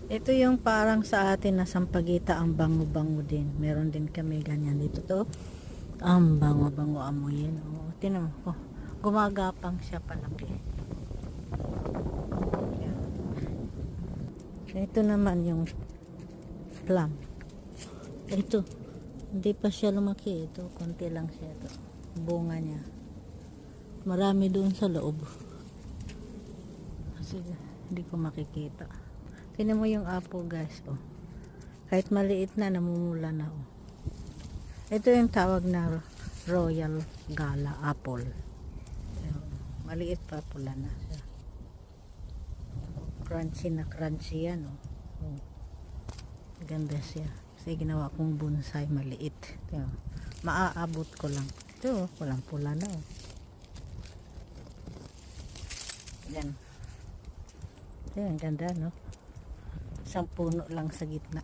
Ito yung parang sa atin na sampagita, ang bango-bango din. Meron din kami ganyan dito to. Ang bango-bango amoyin. Oh, tinan mo. Oh, gumagapang siya palaki. Yan. Ito naman yung plum. Ito, hindi pa siya lumaki. Ito, konti lang siya. Ito, bunga niya. Marami doon sa loob. Kasi hindi ko makikita. Tingnan mo yung apple, guys. Oh. Kahit maliit na, namumula na. Oh. Ito yung tawag na Royal Gala Apple. Maliit pa, pula na siya. Crunchy na crunchy yan. Oh. Oh. Ganda siya. Kasi ginawa kong bonsai maliit. Ito, maaabot ko lang. Ito, walang pula na. Oh. Yan. Ito, ang ganda, no? Isang puno lang sa gitna.